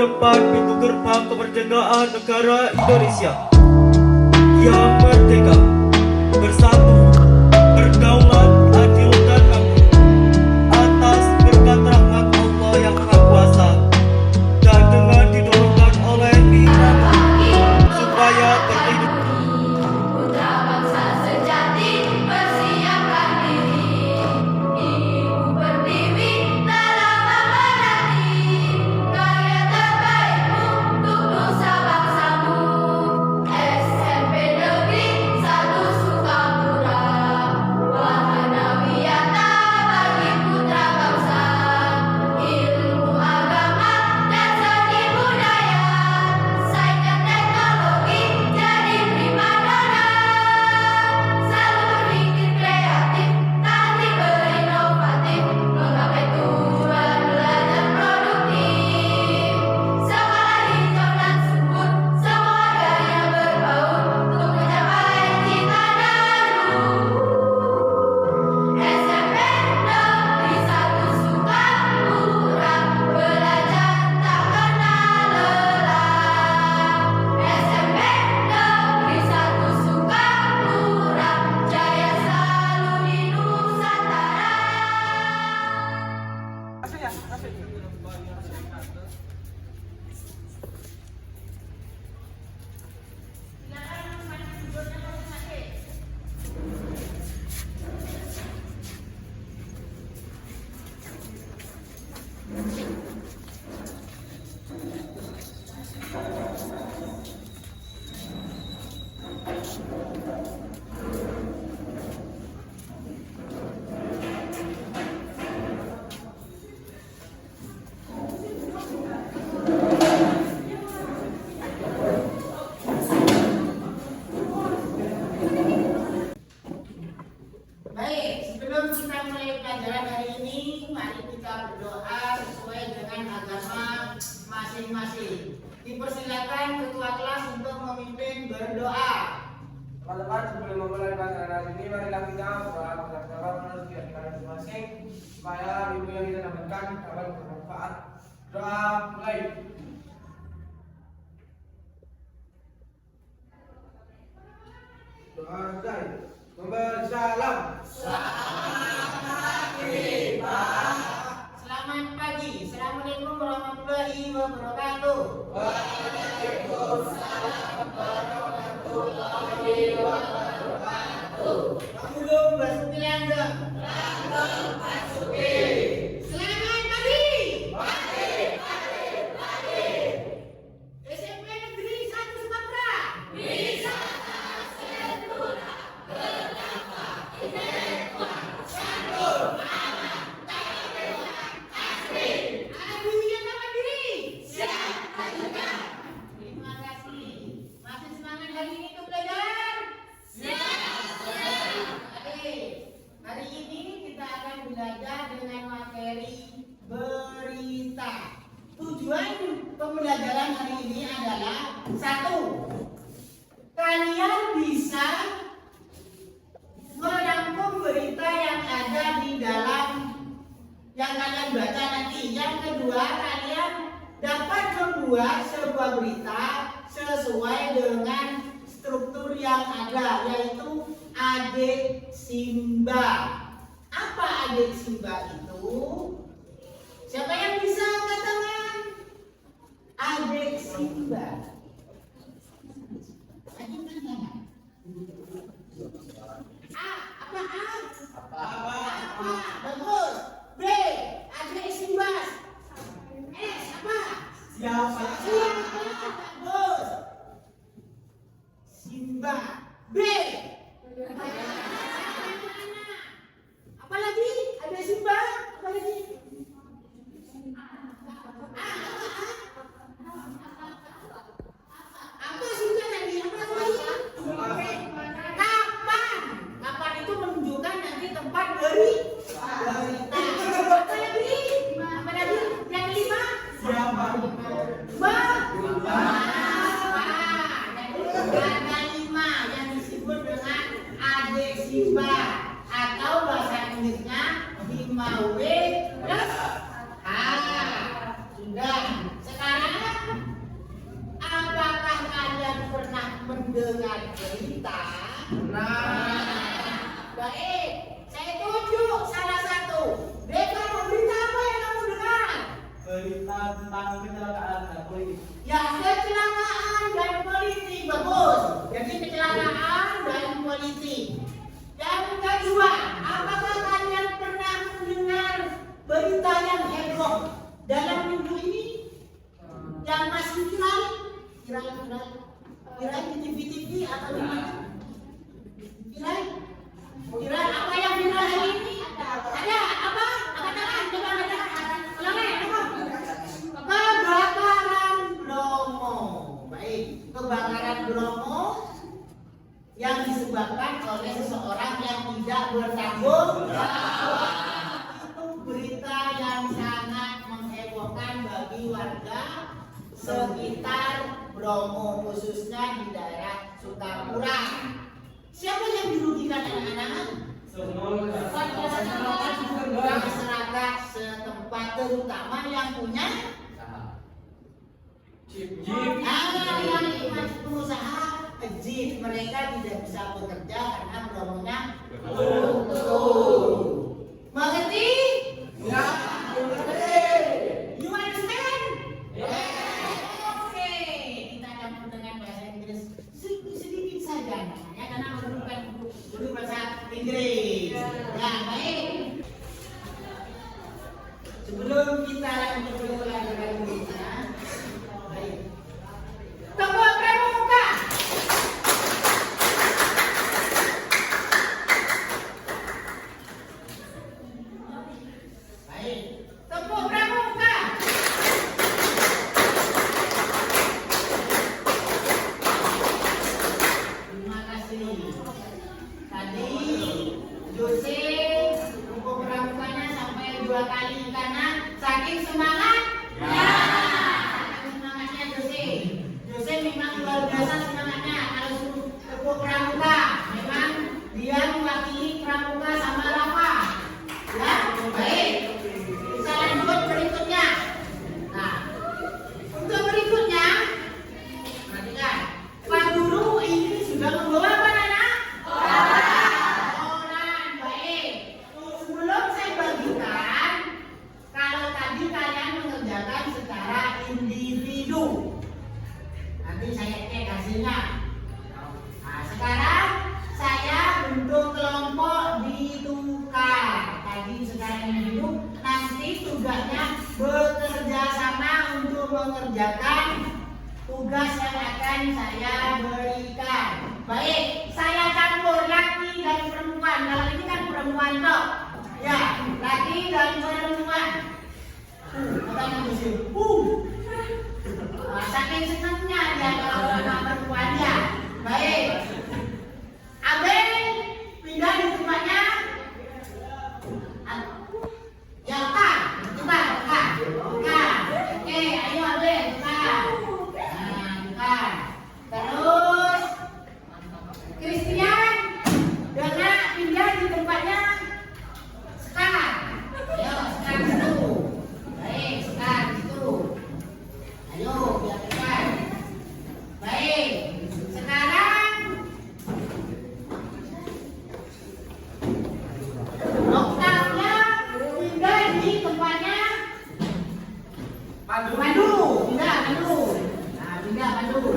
depan pintu gerbang kemerdekaan negara Indonesia yang merdeka, bersatu, berdaulat, adil dan makmur, atas berkat rahmat Allah yang Maha Kuasa, dan dengan didorongkan oleh iman supaya terhidup. Putra bangsa sejati, persiapkan diri. Ibu pertiwi dalam memerangi karya terbaikmu untuk nusa bangsamu. SMP Negeri 1 Sukapura, wahana wisata bagi putra bangsa. Ilmu agama dan seni budaya, sains dan teknologi jadi primadona. Selalu berpikir kreatif, tampil berinovatif, menggapai tujuan belajar produktif. Sekolah hijau dan subur, semua gaya berbaur untuk mencapai cita dan SMP Negeri 1 Sukapura, belajar tak kenal lelah. SMP Negeri 1 Sukapura, jaya selalu di Nusantara. Baik, sebelum kita mulai pelajaran hari ini, mari kita berdoa sesuai dengan agama masing-masing. Dipersilakan ketua kelas untuk memimpin berdoa. Teman-teman, sebelum memulai pelajaran hari ini, marilah kita berdoa bersama menurut keyakinan masing-masing supaya ilmu yang kita dapatkan dapat bermanfaat. Doa mulai. Doa mulai. Memberi salam. Selamat pagi. Assalamualaikum warahmatullahi wabarakatuh. Langgeng Basuki Langgeng. Selamat pagi. SMP Negeri 1 Sumatera. Ada yang mandiri. Terima kasih. Masih semangat hari ini untuk belajar? Oke. Hari ini kita akan belajar dengan materi berita. Tujuan pembelajaran hari ini adalah satu, kalian bisa merangkum berita yang ada di dalam yang kalian baca nanti. Yang kedua, kalian dapat membuat sebuah berita sesuai dengan struktur yang ada, yaitu adik Simba. Apa adik Simba itu? Siapa yang bisa katakan adik Simba? A, apa A? Apa? Bagus. B, adik Simba. S, apa? Siapa? Bagus. Simba. B. Apa lagi? Ada Simba. Apa lagi? Apa Simba tadi? Apa lagi? Kapan? Kapan itu menunjukkan nanti tempat berita. Apa lagi? Apa lagi? Yang kelima? Siapa? Ada 5 yang disebut dengan adik Simba, atau bahasa Inggrisnya 5W plus H. Sudah. Sekarang dengan berita. Baik, saya tunjuk salah satu. Deka, berita apa yang kamu dengar? Berita tentang kecelakaan dan politik. Ya, kecelakaan dan politik. Bagus. Jadi kecelakaan dan politik. Yang kedua, apakah kalian pernah mendengar berita yang heboh dalam minggu ini? Yang masih viral? Viral di TV atau di mana? Viral? Viral apa yang viral hari ini? Ada apa? Katakan, coba katakan. Ulangi, coba. Kebakaran Bromo. Baik, kebakaran Bromo yang disebabkan oleh seseorang yang tidak bertanggung jawab. Itu berita yang sangat menghebohkan bagi warga sekitar Bromo, khususnya di daerah Sukapura. Siapa yang dirugikan anak-anak? Masyarakat setempat, terutama yang punya yang pengusaha jeep, mereka tidak bisa bekerja karena Bromonya tutup. Mengerti? Ya. You understand? Oke, kita akan dengan bahasa Inggris sedikit saja, ya, karena memerlukan guru bahasa Inggris. Ya, baik. Sebelum kita lanjut ke pelajaran Indonesia, baik. Tokoh pramuka. Baik. Tokoh pramuka. Terima kasih. Tadi Jose tokoh pramukanya sampai 2 kali karena saking semangat. Saking semangatnya Jose. Jose memang luar biasa semangatnya. Kalau tokoh pramuka, memang dia mewakili pramuka sama Rafa. Ya, baik. Kita lanjut berikutnya. Nah, untuk berikutnya, perhatikan. Pak Guru ini sudah membawa apa, anak? Orang. Baik. Sebelum saya bagikan, kalau tadi kalian mengerjakan secara individu, nanti saya cek hasilnya. Nah, sekarang saya bentuk kelompok ditukar. Tadi secara individu, nanti tugasnya bekerja sama untuk mengerjakan tugas yang akan saya berikan. Baik, saya campur laki dan perempuan. Kalau ini kan perempuan toh. Ya, laki dan perempuan. Katanya di sini. Saking senangnya dia kalau sama perempuannya. Baik. Abel pindah di tempatnya. Ya, Kak. Coba, Kak. Kak. Oke, ayo Abel, Kak. Nah, Kak. Terus Christian dengan pindah di tempatnya Sekar. Ayo, Sekar situ. Baik, Sekar situ. Ayo, biar dekat. Baik. Sekarang Oktavia pindah di tempatnya Pandu. pindah Pandu. Nah, pindah Pandu.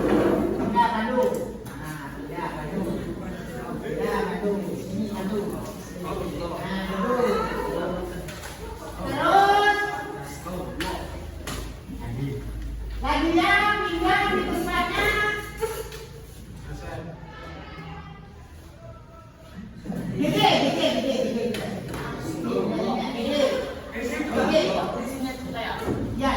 Pindah Pandu. Ini Pandu. Nah, Pandu. Terus lagi yang pindah di tempatnya Gede. Ya,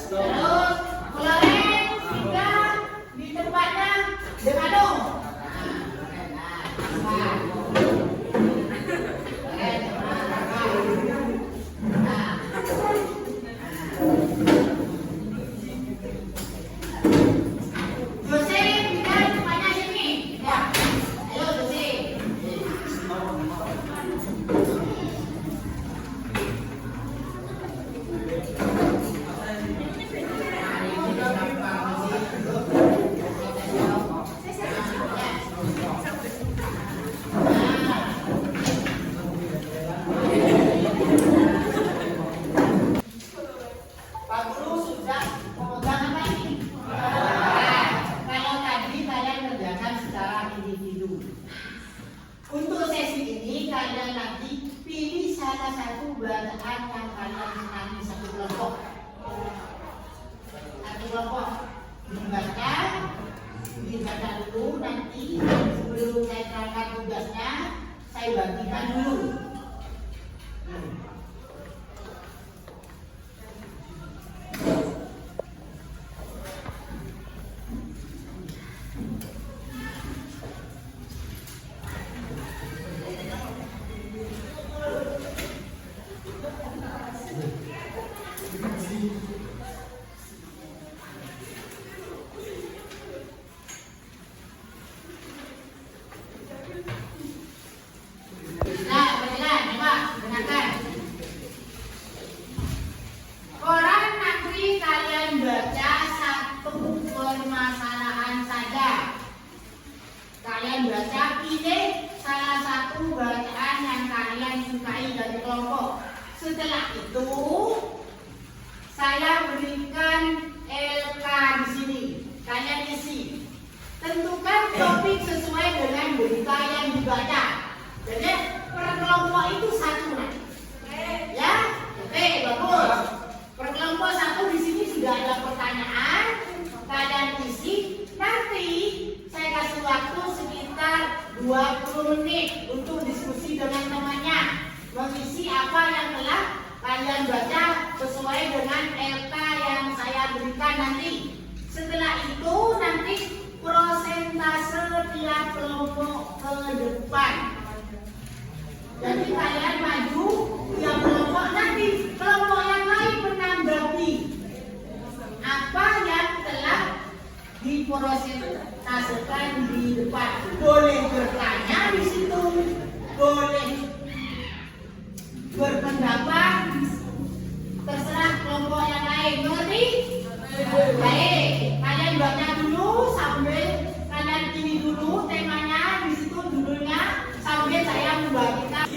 terus Florence pindah di tempatnya Dekado. Jose pindah di tempatnya dibaca dulu, nanti sebelum saya terangkan tugasnya, saya bagikan dulu. Setelah itu saya berikan LK di sini. Kalian isi. Tentukan topik sesuai dengan berita yang dibaca. Jadi per kelompok itu satu. Ya, oke, bagus. Per kelompok satu di sini sudah ada pertanyaan. Kalian isi. Nanti saya kasih waktu sekitar 20 menit untuk diskusi dengan temannya. Mengisi apa yang telah kalian baca sesuai dengan LK yang saya berikan nanti. Setelah itu nanti prosentase tiap kelompok ke depan. Jadi kalian maju tiap kelompok, nanti kelompok yang lain menanggapi apa yang telah diprosentasekan di depan. Boleh bertanya di situ, boleh berpendapat, terserah kelompok yang lain. Mengerti? Baik, kalian baca dulu sambil kalian pilih dulu temanya di situ, judulnya, sambil saya membagikan.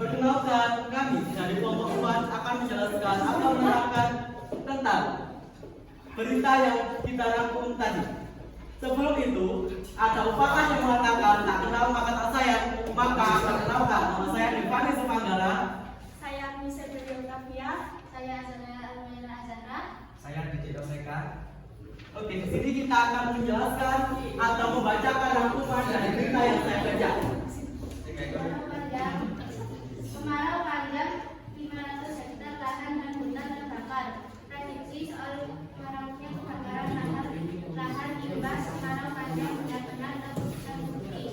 Perkenalkan, kami dari kelompok 4 akan menjelaskan atau menerangkan tentang berita yang kita rangkum tadi. Sebelum itu, ada pepatah yang mengatakan tak kenal maka tak sayang. Maka perkenalkan, nama saya Devani Sumanggara. Saya Misa Dewi Octavia. Saya Azana Almira Azana. Saya Didi Oseka. Oke, di sini kita akan menjelaskan atau membacakan rangkuman dari berita yang saya baca. Kemarau panjang 500 hektar lahan dan hutan terbakar. Prediksi soal maraknya kebakaran lahan imbas kemarau panjang benar-benar terbukti.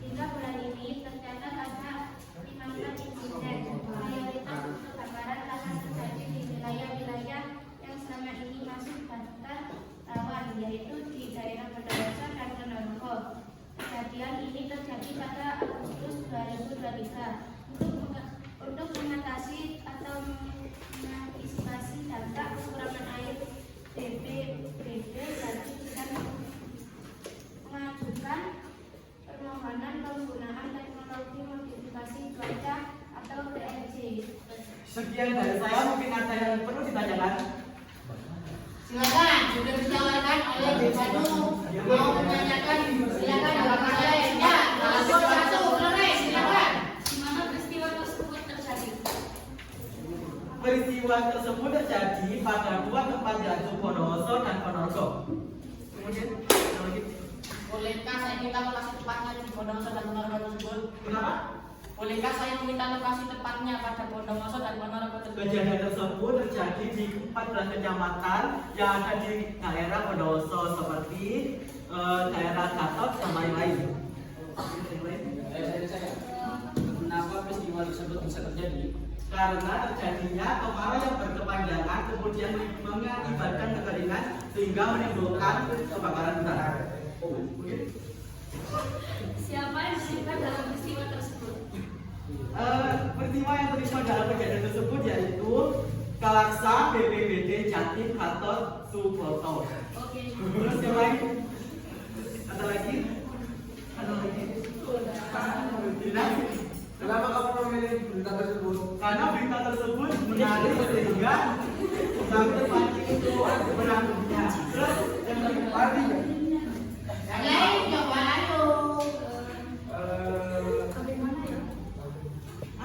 Hingga bulan ini tercatat ada 15 insiden. Mayoritas kebakaran lahan terjadi di wilayah-wilayah yang selama ini masih daftar rawan, yaitu di daerah Bondowoso dan Ponorogo. warga untuk mengatasi atau mengantisipasi dampak kekurangan air. BPBD dan mengajukan permohonan penggunaan teknologi modifikasi cuaca atau TMC. Sekian dari saya, mungkin ada yang perlu ditanyakan. Silakan, sudah ditawarkan oleh Banu mau menanyakan, silakan bapak saya. Ya, satu, selesai, silakan. Gimana peristiwa tersebut terjadi? Peristiwa tersebut terjadi pada dua tempat yaitu Bondowoso dan Ponorogo. Kemudian, Bolehkah saya minta lokasi tepatnya di Bondowoso dan Ponorogo tersebut? kenapa? Bolehkah saya meminta lokasi tepatnya pada Bondowoso dan Ponorogo tersebut? Kejadian tersebut terjadi di 14 kecamatan yang ada di daerah Bondowoso seperti daerah Gatot sama yang lain. Kenapa peristiwa tersebut bisa terjadi? Karena terjadinya kemarau yang berkepanjangan kemudian mengakibatkan kekeringan sehingga menimbulkan kebakaran hutan. Siapa yang terlibat dalam peristiwa tersebut? Peristiwa yang terlibat dalam kejadian tersebut yaitu Kalaksa, BPBD, Jatim, Gatot, Suboto. Oke. Terus yang lain? Ada lagi? Ada lagi? Tidak. Kenapa kamu memilih berita tersebut? Karena berita tersebut menarik sehingga sampai pancing itu menanggungnya. Terus yang artinya Yang lain, coba anu.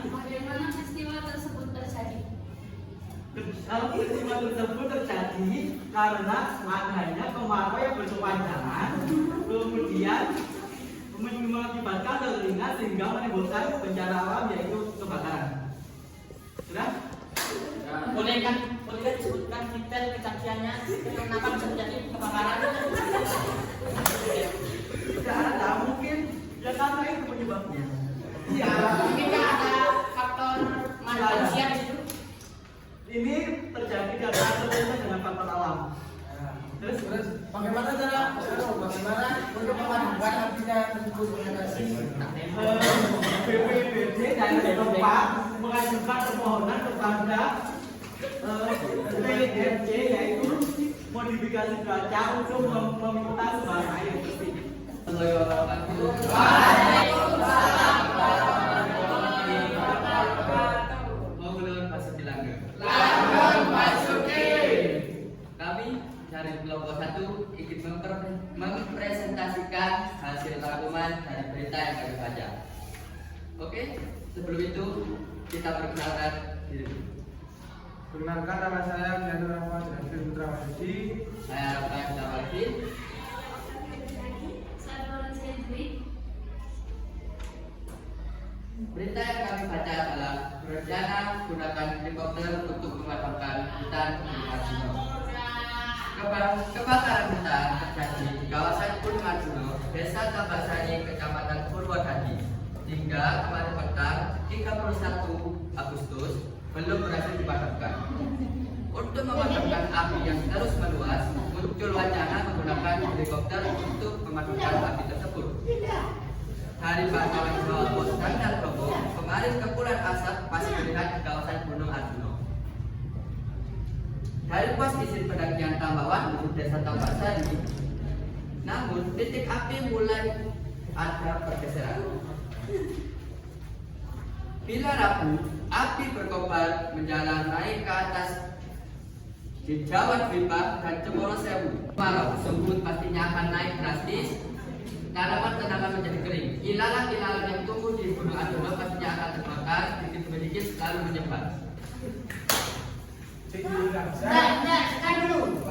Bagaimana peristiwa tersebut terjadi? peristiwa tersebut terjadi karena adanya kemarau yang berkepanjangan, kemudian mengakibatkan kekeringan sehingga menimbulkan bencana alam yaitu kebakaran. Sudah? Bolehkah disebutkan detail kesaksiannya kenapa bisa terjadi kebakaran? Tidak ada, mungkin ya karena itu penyebabnya. Iya. Mungkinkah ada faktor manusia di situ? Ini terjadi karena terkait dengan faktor alam. Terus bagaimana bagaimana untuk memadamkan apinya tersebut mengatasi? BPBD dan tempat mengajukan permohonan kepada TMC yaitu modifikasi cuaca untuk meminta sumbangan air bersih. Kami dari kelompok 1 ingin mempresentasikan hasil rangkuman dari berita yang kami baca. Oke, sebelum itu kita perkenalkan diri. Perkenalkan, nama saya Gianto Rahmat Jahir Putra Wahyudi. Saya Rafael Dawalkin. Berita yang kami baca adalah berencana gunakan helikopter untuk memadamkan hutan Gunung Arjuna. Kebakaran hutan terjadi di kawasan Gunung Arjuna, Desa Tambasari, Kecamatan Purwodadi. Hingga kemarin petang 31 Agustus belum berhasil dipadamkan. Untuk memadamkan api yang terus meluas, muncul wacana menggunakan helikopter untuk memadamkan api tersebut. Dari pantauan Jawa Pos dan Narkobo, kemarin kepulan asap masih terlihat di kawasan Gunung Arjuna. Dari pos izin pendakian Tambawan menuju Desa Tambasari, namun titik api mulai ada pergeseran. Bila Rabu, api berkobar menjalar naik ke atas di Jawa Dwipa dan Cemoro Sewu. Kemarau tersebut pastinya akan naik drastis. Tanaman-tanaman menjadi kering. Ilalang-ilalang yang tumbuh di Gunung Arjuna pastinya akan terbakar sedikit-sedikit lalu menyebar. Sekarang dulu.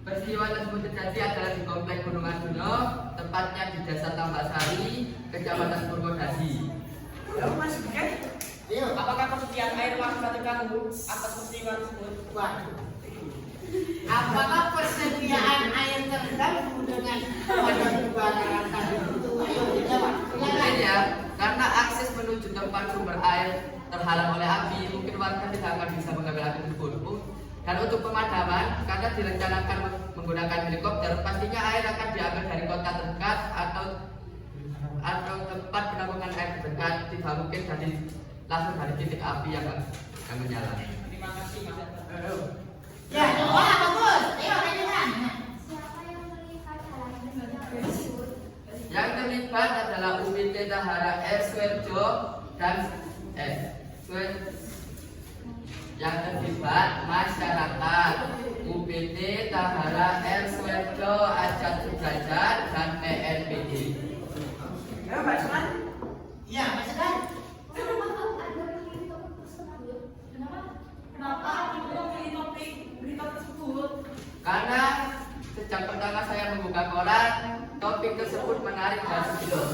Peristiwa tersebut terjadi adalah di komplek Gunung Arjuna, tepatnya di Desa Tambasari, Kecamatan Purwodadi. Ayo, Apakah persediaan air masih terganggu atas peristiwa tersebut? waduh. Apakah persediaan air terganggu dengan pada kebakaran tadi itu? Ayo dijawab. Mungkin ya, karena akses menuju tempat sumber air terhalang oleh api, mungkin warga tidak akan bisa mengambil api tersebut. Dan untuk pemadaman, karena direncanakan menggunakan helikopter, pastinya air akan diambil dari kota terdekat atau tempat penampungan air terdekat tidak mungkin langsung dari titik api yang menyala. Terima kasih Mas. Ya, wah bagus. Ayo lanjutkan. Siapa yang melihat hal tersebut? Yang terlibat adalah UPT Tahara R. Suwerjo dan yang terlibat masyarakat UPT Tahara R. Suwerjo, Ajat Sudrajat dan PNPD. Ya, Pak Sekan. Ya, Mas Sekan. Kenapa Ibu memilih topik berita tersebut? Karena sejak pertama saya membuka koran, topik tersebut menarik dan sejuk.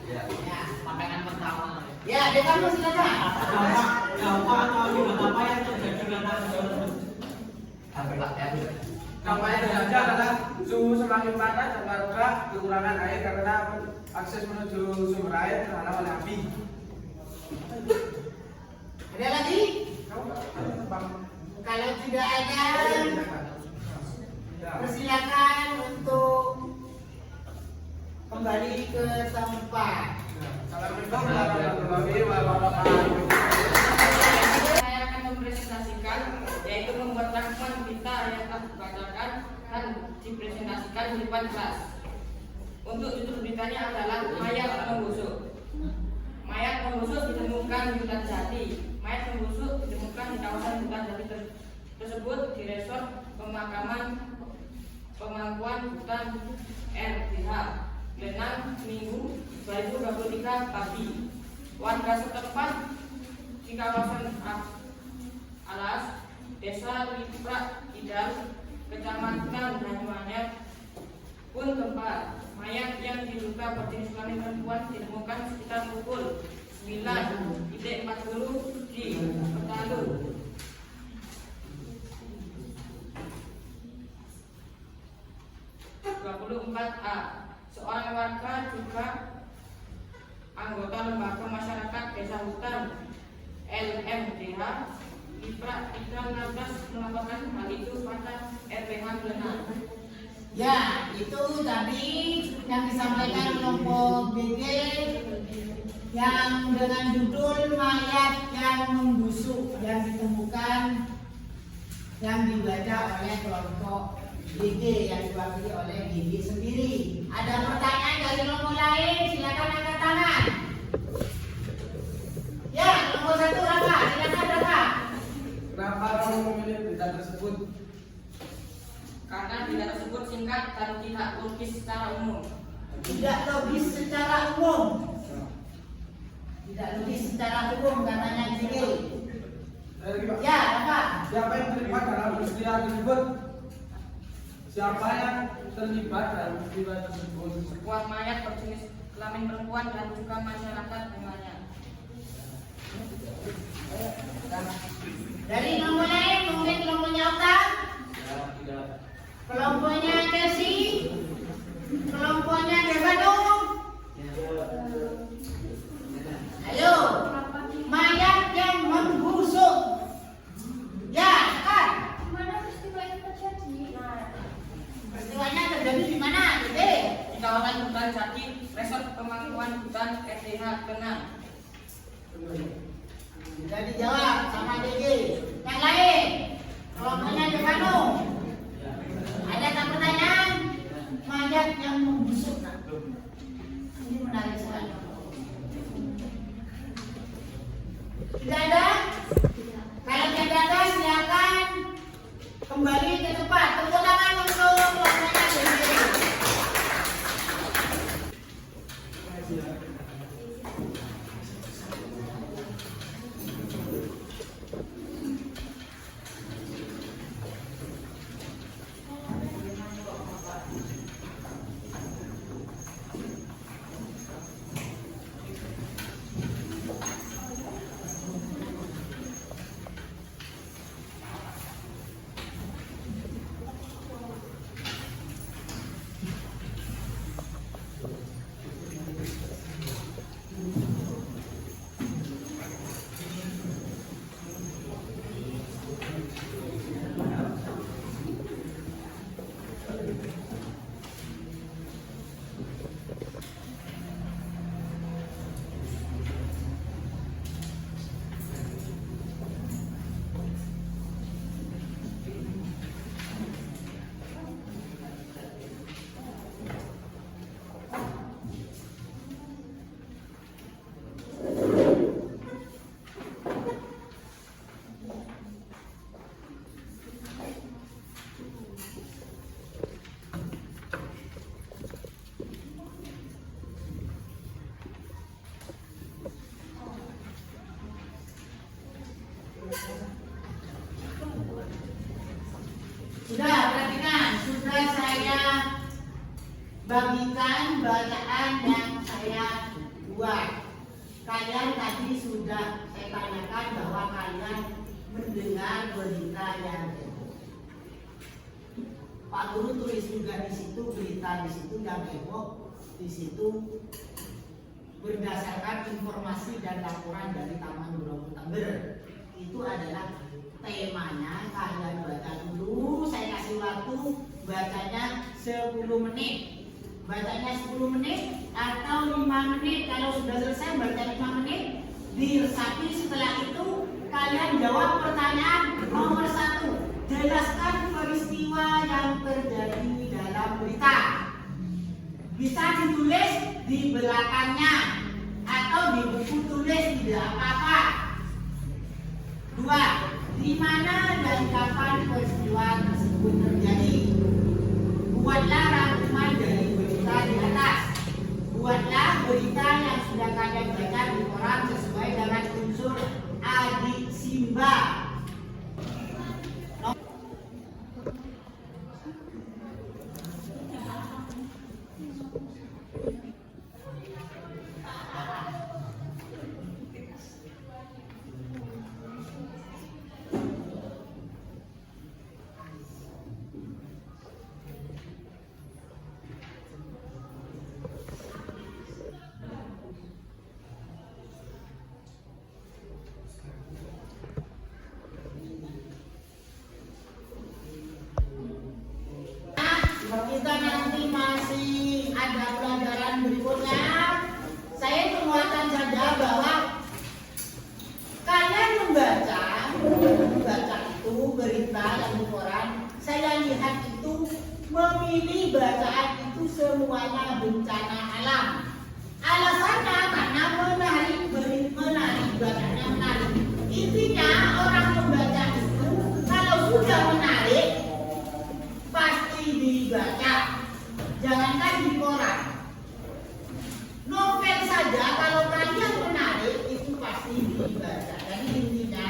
Ya. Ya, Makanan pertama. ya, kamu silakan. Dampak atau akibat apa yang terjadi karena tersebut? Dampaknya saja adalah suhu semakin panas dan warga kekurangan air karena akses menuju sumber air terhalang oleh api. Ada lagi? Kalau tidak ada, persilakan untuk kembali ke tempat. Assalamualaikum warahmatullahi wabarakatuh. Saya akan mempresentasikan yaitu membuat rangkuman berita yang telah dibacakan dan dipresentasikan di depan kelas. Untuk judul beritanya adalah mayat membusuk. Mayat membusuk ditemukan di hutan jati. Mayat membusuk ditemukan di kawasan hutan jati tersebut di resort pemakaman pemangkuan hutan RDH Lenang Minggu 2023 pagi. Warga setempat di kawasan Alas, Desa Liprak Idal, Kecamatan Banyuanyar pun gempa. Mayat yang diduga berjenis kelamin perempuan ditemukan sekitar pukul 9.40 di Petalu. A. Seorang warga juga anggota lembaga masyarakat desa hutan LMDH Liprak Idal lantas melaporkan hal itu pada RPH Lenang. Ya, itu tadi yang disampaikan kelompok BG yang dengan judul mayat yang membusuk yang ditemukan yang dibaca oleh kelompok BG yang diwakili oleh BG sendiri. Ada pertanyaan dari kelompok lain? Silakan angkat tangan. Ya, kelompok 1 Raka, silakan Raka. Kenapa kamu memilih berita tersebut? Karena berita tersebut singkat dan tidak logis secara umum. Tidak logis secara umum. Tidak logis secara umum katanya BG. Ya, Raka. Siapa yang terlibat dalam peristiwa tersebut? Siapa yang terlibat dalam peristiwa tersebut? Sebuah mayat berjenis kelamin perempuan dan juga masyarakat dengannya. Dari kelompok lain mungkin kelompoknya Oka, kelompoknya Kesi, kelompoknya Devano. Ayo, mayat yang membusuk. Ya, kan? Mana peristiwa itu terjadi? Peristiwanya terjadi di mana, Dede? Di kawasan hutan jati, resort pemangkuan hutan RDH Lenang. Sudah dijawab sama DG. Yang lain, kelompoknya Devano. Ada tak pertanyaan? Mayat yang membusuk. Ini menarik sekali. Tidak ada? Kalau tidak ada, silakan kembali ke tempat. Tepuk tangan untuk kelompoknya DG. bagikan bacaan yang saya buat. Kalian tadi sudah saya tanyakan bahwa kalian mendengar berita yang heboh. Pak Guru tulis juga di situ berita di situ yang heboh di situ berdasarkan informasi dan laporan dari Taman Borobudur Tengger. Itu adalah temanya. Kalian baca dulu. Saya kasih waktu bacanya 10 menit. Bacanya 10 menit atau 5 menit. Kalau sudah selesai baca 5 menit diresapi. Setelah itu kalian jawab pertanyaan nomor 1. Jelaskan peristiwa yang terjadi dalam berita. Bisa ditulis di belakangnya atau di buku tulis, tidak apa-apa. 2. Di mana dan kapan peristiwa tersebut terjadi? Buatlah rangkuman dari berita di atas. Buatlah berita yang sudah kalian baca di koran sesuai dengan unsur adik Simba. Kita nanti masih ada pelajaran berikutnya. Saya menguatkan saja bahwa kalian membaca itu berita yang di koran. Saya lihat itu memilih bacaan itu semuanya bencana alam. Alasannya karena menarik bacaannya menarik. Intinya orang membaca itu kalau sudah menarik pasti dibaca, jangankan di koran. Novel saja kalau kalian menarik itu pasti dibaca. Jadi intinya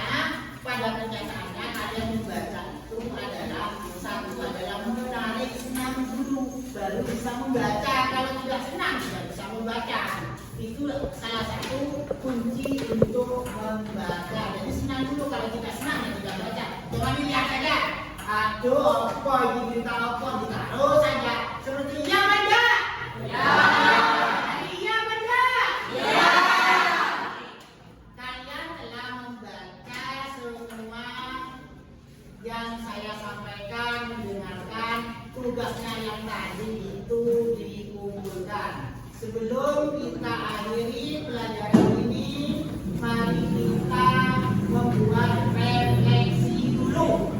pada kenyataannya kalian membaca itu adalah satu adalah menarik, senang dulu baru bisa membaca. Kalau tidak senang tidak bisa membaca. Itu salah satu kunci untuk membaca. Jadi senang dulu, kalau tidak senang ya tidak baca. Jangan lihat saja. Aduh, apa ini berita apa? Ditaruh saja. Seperti iya benda. Ya. Iya benda. Ya. Kalian telah membaca semua yang saya sampaikan, mendengarkan. Tugasnya yang tadi itu dikumpulkan. Sebelum kita akhiri pelajaran ini, mari kita membuat refleksi dulu.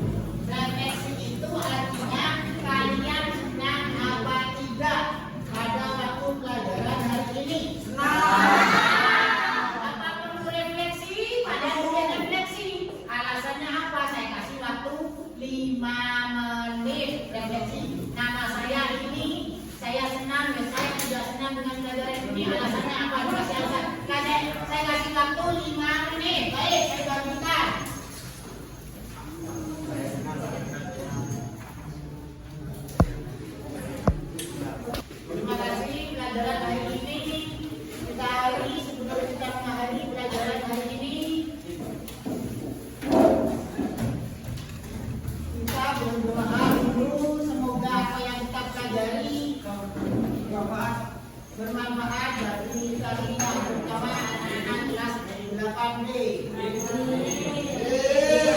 Refleksi itu artinya kalian senang apa tidak pada waktu pelajaran hari ini? Apa perlu refleksi? Pada ujian refleksi. Alasannya apa? Saya kasih waktu 5 menit refleksi. Nama saya ini, saya senang dan saya tidak senang dengan pelajaran ini. Alasannya apa? Dikasih alasan. Saya kasih waktu 5 menit. Baik, saya bagikan. Terima kasih pelajaran hari ini. Kita akhiri sebelum kita mengakhiri pelajaran hari ini. Kita berdoa dulu semoga apa yang kita pelajari bermanfaat bagi kita terutama anak-anak kelas dari 8B.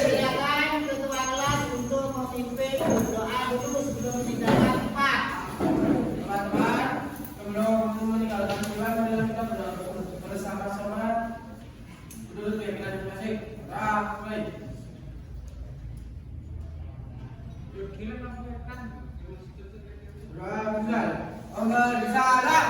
Silakan ketua kelas untuk memimpin berdoa dulu sebelum kita rapat. Teman-teman, sebelum meninggalkan Tuhan, marilah kita berdoa bersama-sama. Duduk ya kita masing-masing. Mulai. Doa mulai. Allah di sana.